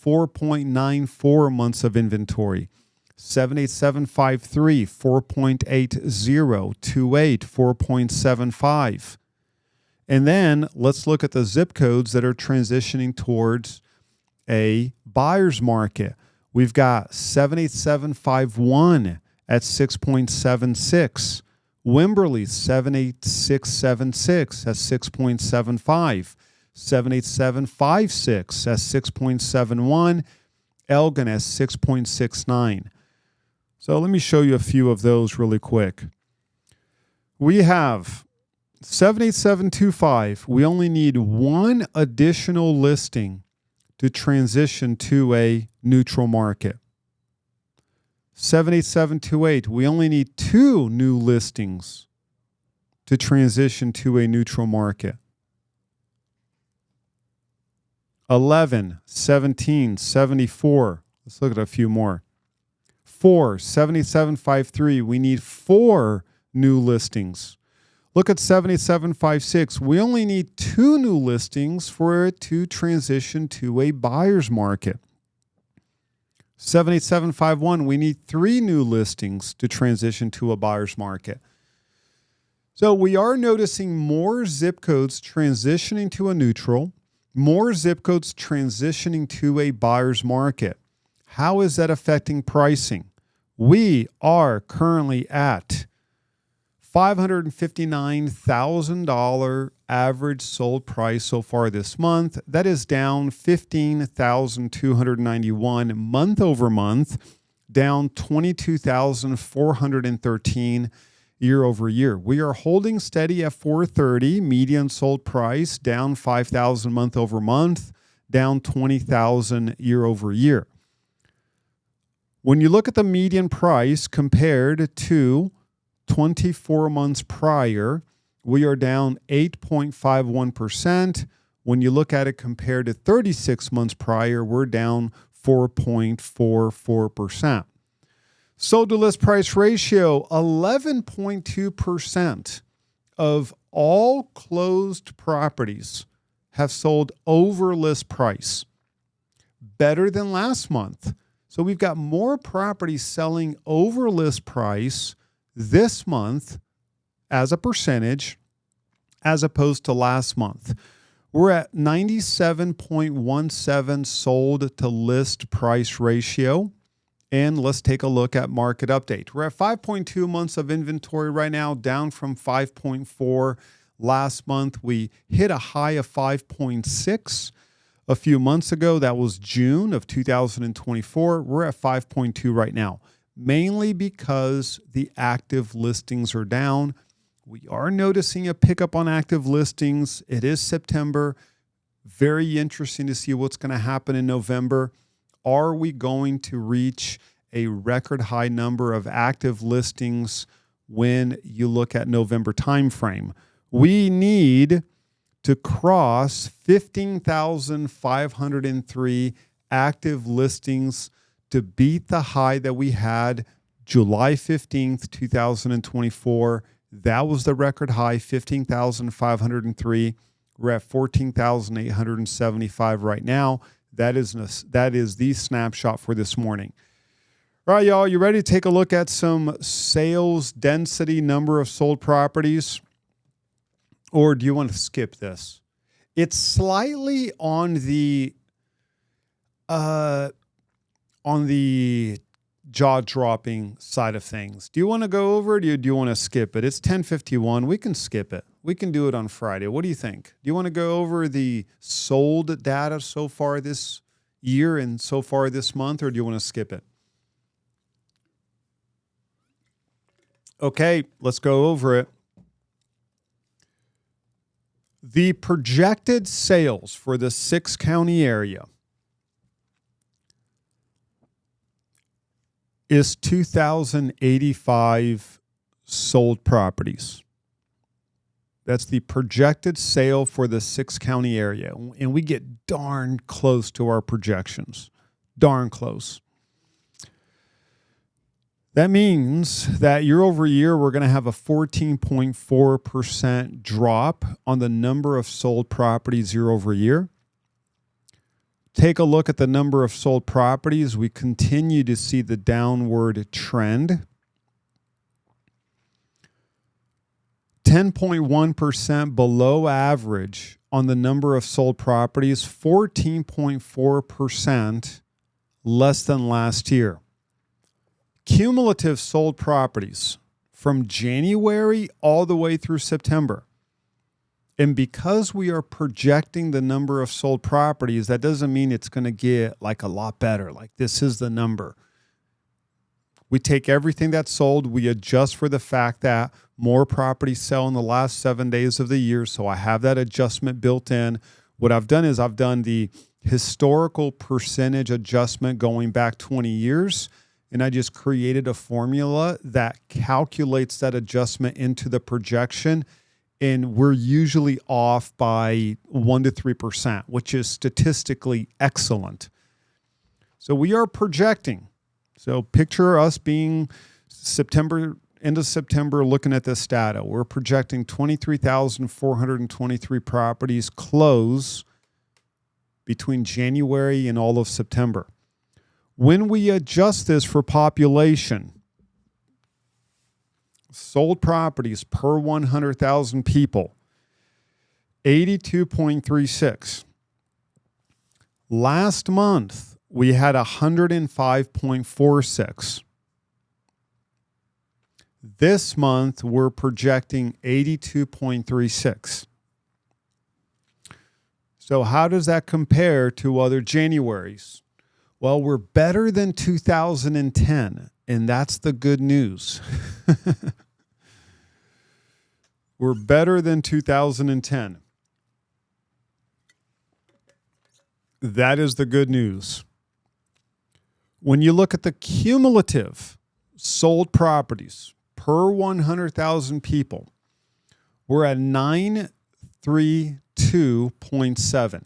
4.94 months of inventory. 78753, 4.80, 28, 4.75. And then let's look at the zip codes that are transitioning towards a buyer's market. We've got 78751 at 6.76. Wimberley 78676 at 6.75, 78756 at 6.71, Elgin at 6.69. So let me show you a few of those really quick. We have 78725. We only need one additional listing to transition to a neutral market. 78728, we only need 2 new listings to transition to a neutral market. 11, 17, 74. Let's look at a few more. 4, 7753, we need 4 new listings. Look at 7756. We only need 2 new listings for it to transition to a buyer's market. 78751, we need 3 new listings to transition to a buyer's market. So we are noticing more zip codes transitioning to a neutral, more zip codes transitioning to a buyer's market. How is that affecting pricing? We are currently at $559,000 average sold price so far this month. That is down $15,291 month over month, down $22,413 year over year. We are holding steady at $430 median sold price, down $5,000 month over month, down $20,000 year over year. When you look at the median price compared to 24 months prior, we are down 8.51%. When you look at it compared to 36 months prior, we're down 4.44%. Sold to list price ratio, 11.2% of all closed properties have sold over list price. Better than last month. So we've got more properties selling over list price this month as a percentage as opposed to last month. We're at 97.17 sold to list price ratio. And let's take a look at market update. We're at 5.2 months of inventory right now, down from 5.4 last month. We hit a high of 5.6 A few months ago, that was June of 2024. We're at 5.2 right now, mainly because the active listings are down. We are noticing a pickup on active listings. It is September. Very interesting to see what's going to happen in November. Are we going to reach a record high number of active listings when you look at November timeframe? We need to cross 15,503 active listings to beat the high that we had July 15th, 2024. That was the record high, 15,503. We're at 14,875 right now. That is the snapshot for this morning. All right, y'all, you ready to take a look at some sales density, number of sold properties? Or do you want to skip this? It's slightly on the jaw-dropping side of things. Do you want to go over it or do you want to skip it? It's 10:51. We can skip it. We can do it on Friday. What do you think? Do you want to go over the sold data so far this year and so far this month, or do you want to skip it? Okay, let's go over it. The projected sales for the 6-county area is 2,085 sold properties. That's the projected sale for the 6-county area. And we get darn close to our projections. Darn close. That means that year over year, we're going to have a 14.4% drop on the number of sold properties year over year. Take a look at the number of sold properties. We continue to see the downward trend. 10.1% below average on the number of sold properties, 14.4% less than last year. Cumulative sold properties from January all the way through September. And because we are projecting the number of sold properties, that doesn't mean it's going to get like a lot better. Like this is the number. We take everything that's sold, we adjust for the fact that more properties sell in the last 7 days of the year. So I have that adjustment built in. What I've done is I've done the historical percentage adjustment going back 20 years. And I just created a formula that calculates that adjustment into the projection. And we're usually off by 1 to 3%, which is statistically excellent. So we are projecting. So picture us being end of September, looking at this data. We're projecting 23,423 properties close between January and all of September. When we adjust this for population, sold properties per 100,000 people, 82.36. Last month, we had 105.46. This month, we're projecting 82.36. So how does that compare to other Januaries? Well, we're better than 2010, and that's the good news. We're better than 2010. That is the good news. When you look at the cumulative sold properties per 100,000 people, we're at 932.7.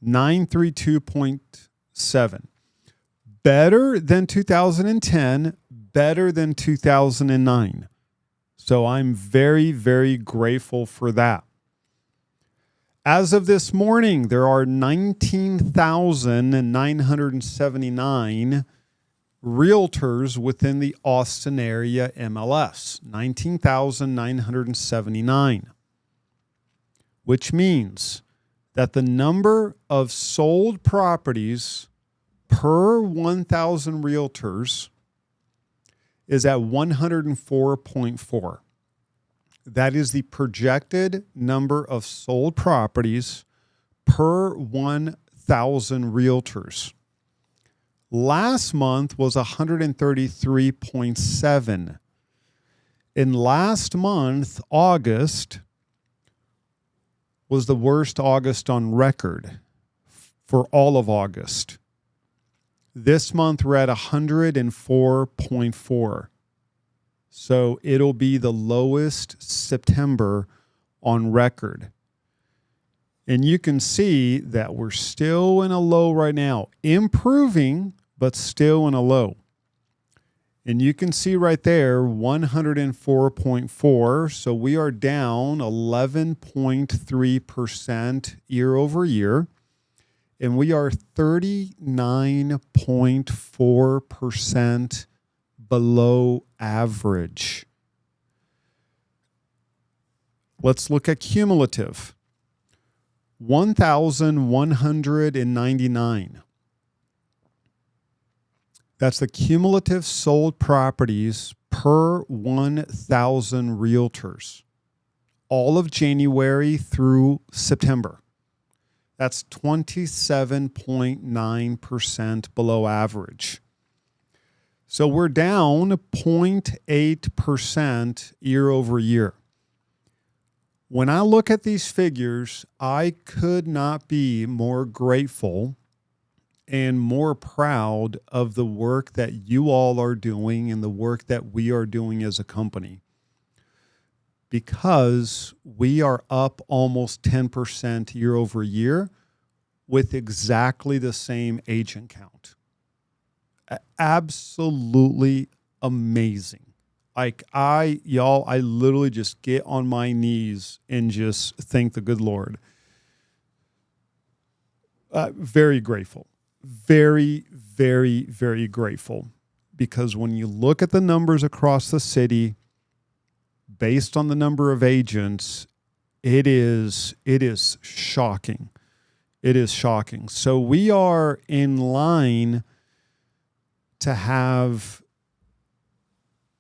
932.7. Better than 2010, better than 2009. So I'm very, very grateful for that. As of this morning, there are 19,979 realtors within the Austin area MLS. 19,979. Which means that the number of sold properties per 1,000 realtors is at 104.4. That is the projected number of sold properties per 1,000 realtors. Last month was 133.7. In last month, August, was the worst August on record for all of August. This month, we're at 104.4. So it'll be the lowest September on record. And you can see that we're still in a low right now, improving, but still in a low. And you can see right there, 104.4. So we are down 11.3% year over year. And we are 39.4% below average. Let's look at cumulative. 1,199. That's the cumulative sold properties per 1,000 realtors. All of January through September. That's 27.9% below average. So we're down 0.8% year over year. When I look at these figures, I could not be more grateful and more proud of the work that you all are doing and the work that we are doing as a company. Because we are up almost 10% year over year with exactly the same agent count. Absolutely amazing. Like I literally just get on my knees and just thank the good Lord. Very grateful. Very, very, very grateful. Because when you look at the numbers across the city, based on the number of agents, it is shocking. It is shocking. So we are in line to have,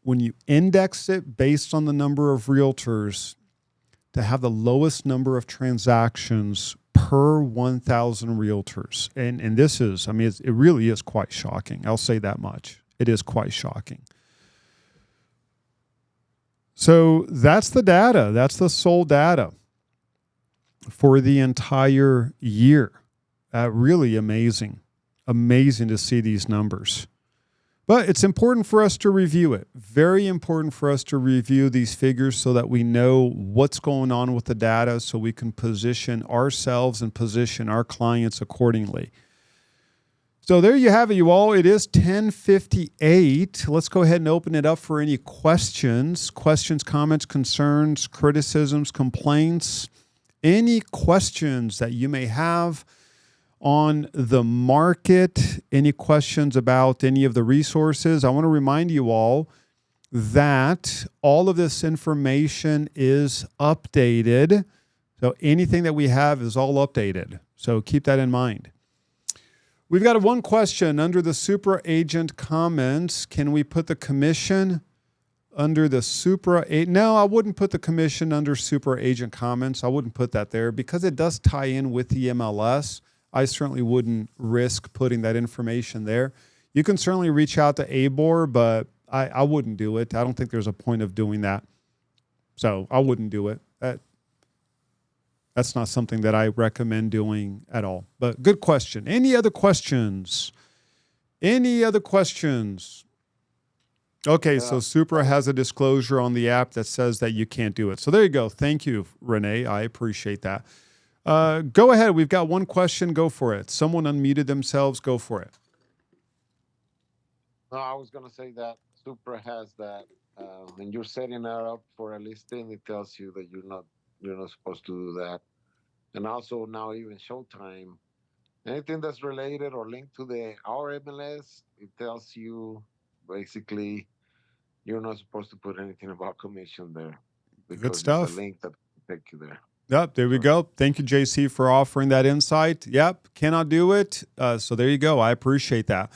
when you index it based on the number of realtors, to have the lowest number of transactions per 1,000 realtors. And this is, it really is quite shocking. I'll say that much. It is quite shocking. So that's the data. That's the sold data for the entire year. Really amazing. Amazing to see these numbers. But it's important for us to review it. Very important for us to review these figures so that we know what's going on with the data so we can position ourselves and position our clients accordingly. So there you have it, you all. It is 10:58. Let's go ahead and open it up for any questions, comments, concerns, criticisms, complaints, any questions that you may have on the market, any questions about any of the resources. I want to remind you all that all of this information is updated. So anything that we have is all updated. So keep that in mind. We've got one question under the super agent comments. Can we put the commission under the super agent? No, I wouldn't put the commission under super agent comments. I wouldn't put that there because it does tie in with the MLS. I certainly wouldn't risk putting that information there. You can certainly reach out to ABOR, but I wouldn't do it. I don't think there's a point of doing that. So I wouldn't do it. That's not something that I recommend doing at all. But good question. Any other questions? Any other questions? Okay, so Supra has a disclosure on the app that says that you can't do it. So there you go. Thank you, Renee. I appreciate that. Go ahead. We've got one question. Go for it. Someone unmuted themselves. Go for it. No, I was going to say that Supra has that when you're setting it up for a listing, it tells you that you're not supposed to do that. And also now even Showtime, anything that's related or linked to our MLS, it tells you basically you're not supposed to put anything about commission there because Good stuff. it's a link that will take you there. Yep, there we go. Thank you, JC, for offering that insight. Yep, cannot do it. So there you go. I appreciate that.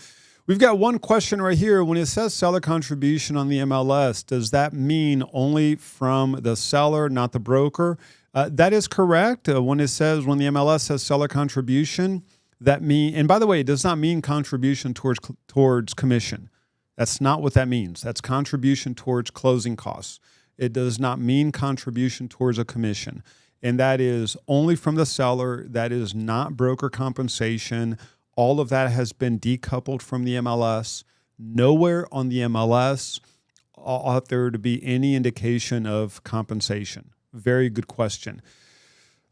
We've got one question right here. When it says seller contribution on the MLS, does that mean only from the seller, not the broker? That is correct. When the MLS says seller contribution, and by the way, it does not mean contribution towards commission. That's not what that means. That's contribution towards closing costs. It does not mean contribution towards a commission. And that is only from the seller. That is not broker compensation. All of that has been decoupled from the MLS. Nowhere on the MLS ought there to be any indication of compensation. Very good question.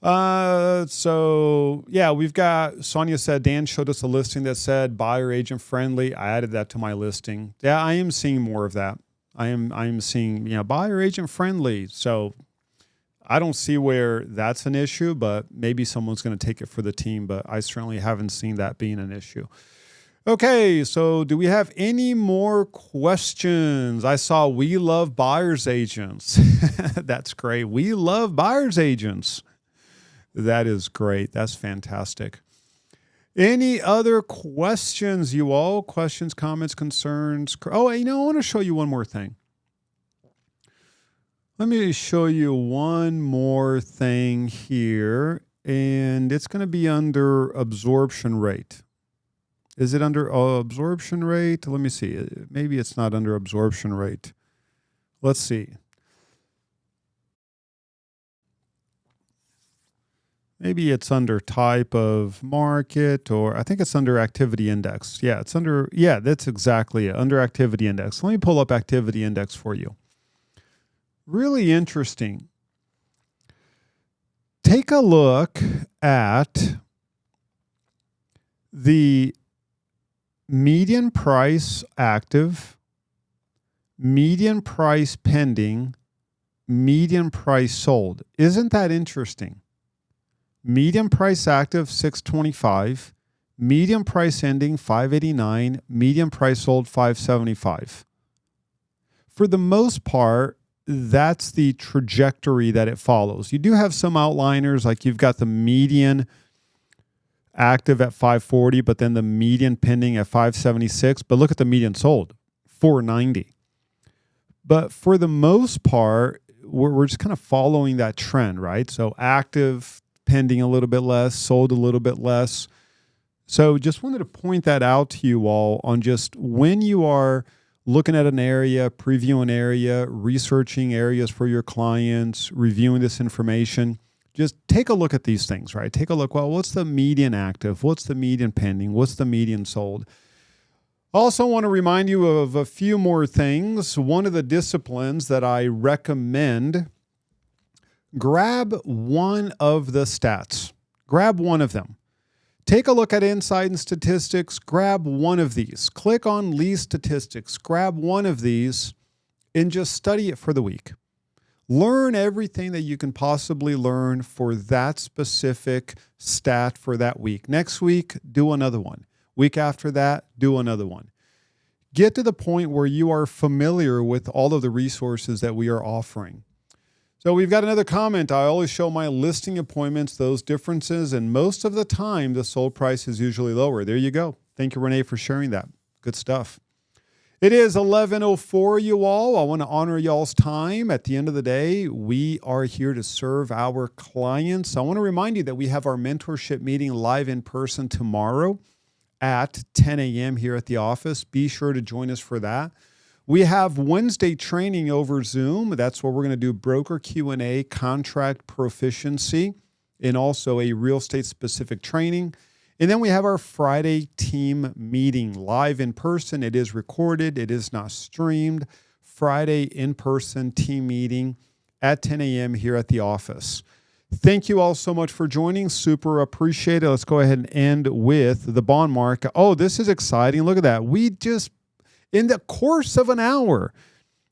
So yeah, we've got, Sonia said, Dan showed us a listing that said buyer agent friendly. I added that to my listing. Yeah, I am seeing more of that. I am seeing, buyer agent friendly. So I don't see where that's an issue, but maybe someone's going to take it for the team, but I certainly haven't seen that being an issue. Okay, so do we have any more questions? I saw we love buyer's agents. That's great. We love buyer's agents. That is great. That's fantastic. Any other questions, you all? Questions, comments, concerns? Oh, I want to show you one more thing. Let me show you one more thing here, and it's going to be under absorption rate. Is it under absorption rate? Let me see. Maybe it's not under absorption rate. Let's see. Maybe it's under type of market, or I think it's under activity index. Yeah, that's exactly it, under activity index. Let me pull up activity index for you. Really interesting. Take a look at the median price active, median price pending, median price sold. Isn't that interesting? Median price active, 625. Median price ending, 589. Median price sold, 575. For the most part, that's the trajectory that it follows. You do have some outliners, like you've got the median active at 540, but then the median pending at 576. But look at the median sold, 490. But for the most part, we're just kind of following that trend, right? So active, pending a little bit less, sold a little bit less. So just wanted to point that out to you all on just when you are looking at an area, previewing an area, researching areas for your clients, reviewing this information, just take a look at these things, right? Take a look, well, what's the median active? What's the median pending? What's the median sold? Also want to remind you of a few more things. One of the disciplines that I recommend, grab one of the stats. Grab one of them. Take a look at Insight and Statistics. Grab one of these. Click on Lead Statistics. Grab one of these and just study it for the week. Learn everything that you can possibly learn for that specific stat for that week. Next week, do another one. Week after that, do another one. Get to the point where you are familiar with all of the resources that we are offering. So we've got another comment. I always show my listing appointments, those differences, and most of the time, the sold price is usually lower. There you go. Thank you, Renee, for sharing that. Good stuff. It is 11:04, you all. I want to honor y'all's time. At the end of the day, we are here to serve our clients. I want to remind you that we have our mentorship meeting live in person tomorrow at 10 a.m. here at the office. Be sure to join us for that. We have Wednesday training over Zoom. That's where we're going to do broker Q&A, contract proficiency, and also a real estate specific training. And then we have our Friday team meeting live in person. It is recorded. It is not streamed. Friday in-person team meeting at 10 a.m. here at the office. Thank you all so much for joining. Super appreciate it. Let's go ahead and end with the bond market. Oh, this is exciting. Look at that. In the course of an hour,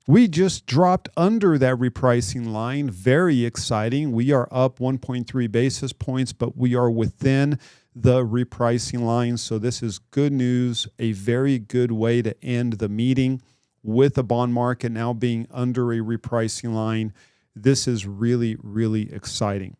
we just dropped under that repricing line. Very exciting. We are up 1.3 basis points, but we are within the repricing line. So this is good news, a very good way to end the meeting with the bond market now being under a repricing line. This is really, really exciting.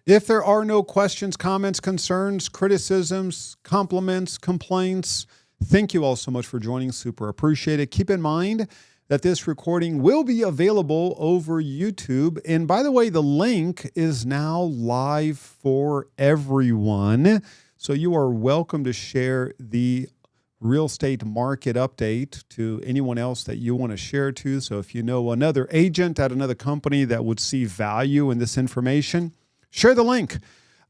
If there are no questions, comments, concerns, criticisms, compliments, complaints, Thank you all so much for joining. Super appreciate it. Keep in mind that this recording will be available over YouTube. And by the way, the link is now live for everyone. So you are welcome to share the real estate market update to anyone else that you want to share to. So if you know another agent at another company that would see value in this information, share the link.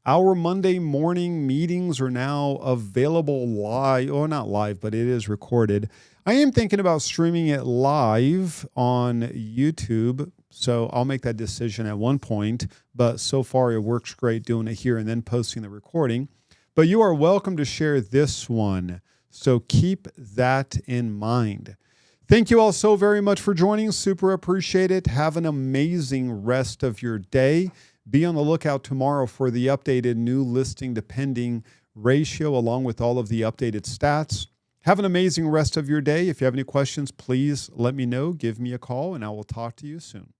Our Monday morning meetings are now available live, or not live, but it is recorded. I am thinking about streaming it live on YouTube, so I'll make that decision at one point. But so far, it works great doing it here and then posting the recording. But you are welcome to share this one. So keep that in mind. Thank you all so very much for joining. Super appreciate it. Have an amazing rest of your day. Be on the lookout tomorrow for the updated new listing depending ratio along with all of the updated stats. Have an amazing rest of your day. If you have any questions, please let me know. Give me a call and I will talk to you soon.